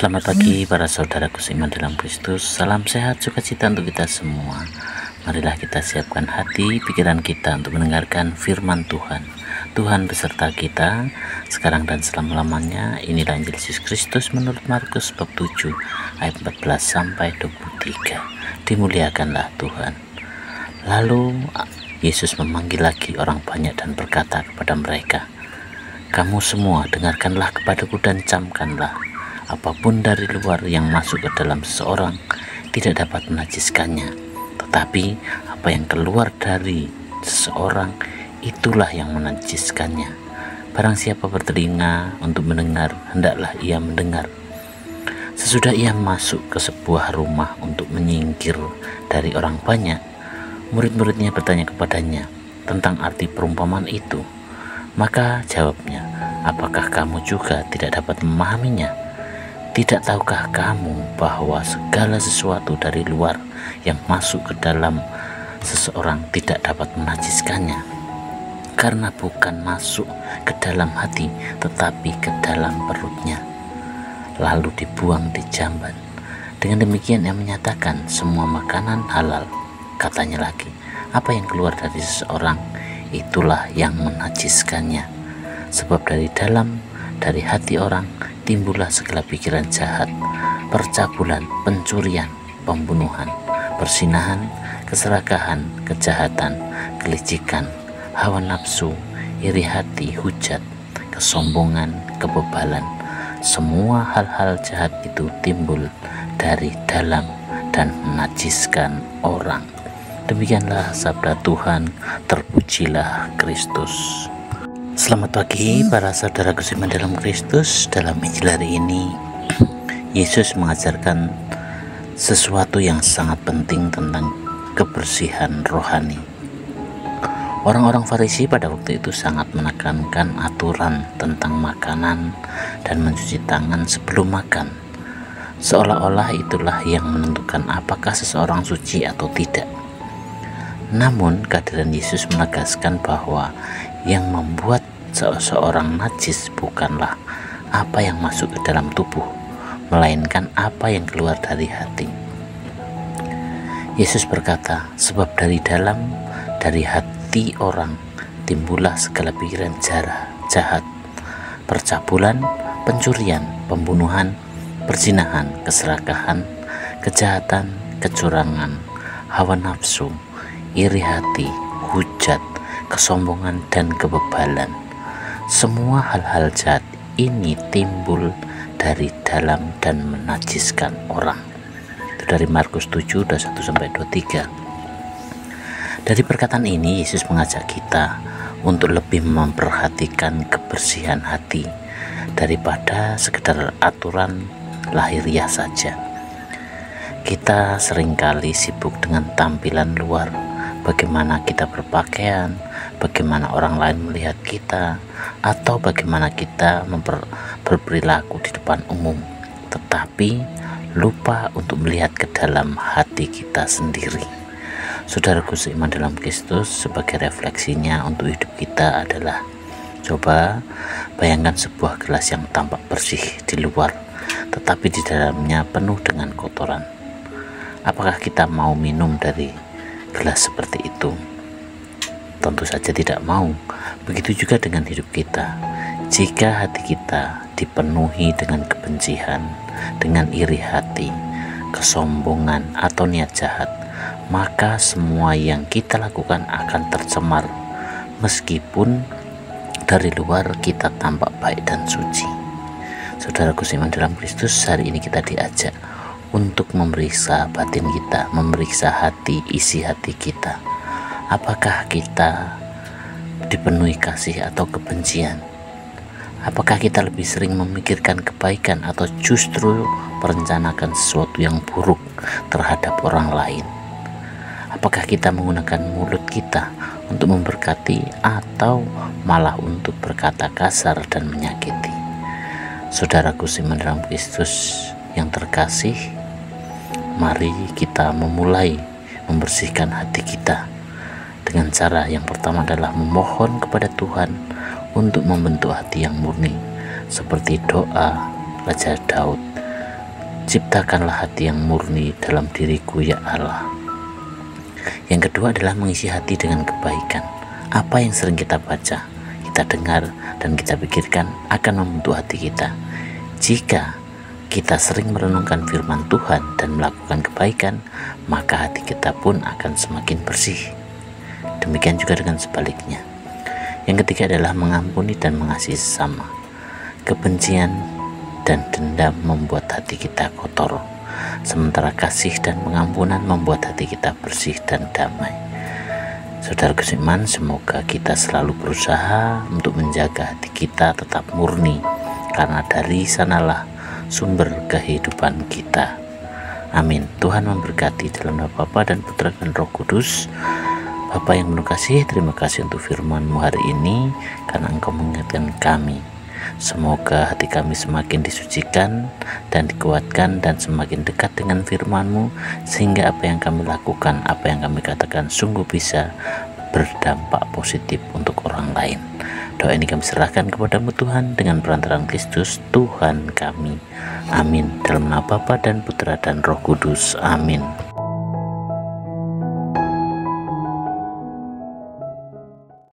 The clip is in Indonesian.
Selamat pagi para saudaraku seiman dalam Kristus. Salam sehat, sukacita untuk kita semua. Marilah kita siapkan hati, pikiran kita untuk mendengarkan firman Tuhan. Tuhan beserta kita sekarang dan selama-lamanya. Inilah Injil Yesus Kristus menurut Markus bab 7 ayat 14 sampai 23. Dimuliakanlah Tuhan. Lalu Yesus memanggil lagi orang banyak dan berkata kepada mereka, "Kamu semua dengarkanlah kepadaku dan camkanlah. Apapun dari luar yang masuk ke dalam seseorang tidak dapat menajiskannya, tetapi apa yang keluar dari seseorang itulah yang menajiskannya. Barang siapa bertelinga untuk mendengar, hendaklah ia mendengar." Sesudah ia masuk ke sebuah rumah untuk menyingkir dari orang banyak, murid-muridnya bertanya kepadanya tentang arti perumpamaan itu. Maka jawabnya, "Apakah kamu juga tidak dapat memahaminya? Tidak tahukah kamu bahwa segala sesuatu dari luar yang masuk ke dalam seseorang tidak dapat menajiskannya? Karena bukan masuk ke dalam hati, tetapi ke dalam perutnya, lalu dibuang di jamban. Dengan demikian ia menyatakan semua makanan halal." Katanya lagi, "Apa yang keluar dari seseorang, itulah yang menajiskannya. Sebab dari hati orang timbullah segala pikiran jahat, percabulan, pencurian, pembunuhan, perzinahan, keserakahan, kejahatan, kelicikan, hawa nafsu, iri hati, hujat, kesombongan, kebebalan. Semua hal-hal jahat itu timbul dari dalam dan menajiskan orang." Demikianlah sabda Tuhan. Terpujilah Kristus. Selamat pagi para saudaraku seiman dalam Kristus. Dalam Injil hari ini Yesus mengajarkan sesuatu yang sangat penting tentang kebersihan rohani. Orang-orang Farisi pada waktu itu sangat menekankan aturan tentang makanan dan mencuci tangan sebelum makan, seolah-olah itulah yang menentukan apakah seseorang suci atau tidak. Namun kehadiran Yesus menegaskan bahwa yang membuat seseorang najis bukanlah apa yang masuk ke dalam tubuh, melainkan apa yang keluar dari hati. Yesus berkata, "Sebab dari hati orang timbullah segala pikiran jahat, percabulan, pencurian, pembunuhan, perzinahan, keserakahan, kejahatan, kecurangan, hawa nafsu, iri hati, hujat, kesombongan, dan kebebalan. Semua hal-hal jahat ini timbul dari dalam dan menajiskan orang." Itu dari Markus 7 ayat 1 sampai 23. Dari perkataan ini Yesus mengajak kita untuk lebih memperhatikan kebersihan hati daripada sekedar aturan lahiriah saja. Kita seringkali sibuk dengan tampilan luar, bagaimana kita berpakaian, bagaimana orang lain melihat kita, atau bagaimana kita berperilaku di depan umum, tetapi lupa untuk melihat ke dalam hati kita sendiri. Saudaraku seiman dalam Kristus, sebagai refleksinya untuk hidup kita adalah, coba bayangkan sebuah gelas yang tampak bersih di luar, tetapi di dalamnya penuh dengan kotoran. Apakah kita mau minum dari gelas seperti itu? Tentu saja tidak mau. Begitu juga dengan hidup kita. Jika hati kita dipenuhi dengan kebencian, dengan iri hati, kesombongan, atau niat jahat, maka semua yang kita lakukan akan tercemar, meskipun dari luar kita tampak baik dan suci. Saudaraku seiman dalam Kristus, hari ini kita diajak untuk memeriksa batin kita, memeriksa hati, isi hati kita. Apakah kita dipenuhi kasih atau kebencian? Apakah kita lebih sering memikirkan kebaikan atau justru merencanakan sesuatu yang buruk terhadap orang lain? Apakah kita menggunakan mulut kita untuk memberkati atau malah untuk berkata kasar dan menyakiti? Saudaraku seiman dalam Kristus yang terkasih, mari kita memulai membersihkan hati kita dengan cara yang pertama adalah memohon kepada Tuhan untuk membentuk hati yang murni, seperti doa Raja Daud Ciptakanlah hati yang murni dalam diriku ya Allah. Yang kedua adalah mengisi hati dengan kebaikan. Apa yang sering kita baca, kita dengar, dan kita pikirkan akan membentuk hati kita. Jika kita sering merenungkan firman Tuhan dan melakukan kebaikan, maka hati kita pun akan semakin bersih. Demikian juga dengan sebaliknya. Yang ketiga adalah mengampuni dan mengasihi sesama. Kebencian dan dendam membuat hati kita kotor, sementara kasih dan pengampunan membuat hati kita bersih dan damai. Saudaraku seiman, semoga kita selalu berusaha untuk menjaga hati kita tetap murni, karena dari sanalah sumber kehidupan kita. Amin. Tuhan memberkati dalam nama Bapa dan Putra dan Roh Kudus. Bapa yang penuh kasih, terima kasih untuk firman-Mu hari ini, karena Engkau mengingatkan kami. Semoga hati kami semakin disucikan dan dikuatkan dan semakin dekat dengan firman-Mu, sehingga apa yang kami lakukan, apa yang kami katakan sungguh bisa berdampak positif untuk orang lain. Doa ini kami serahkan kepada-Mu Tuhan, dengan perantaraan Kristus Tuhan kami. Amin. Dalam nama Bapa dan Putra dan Roh Kudus. Amin.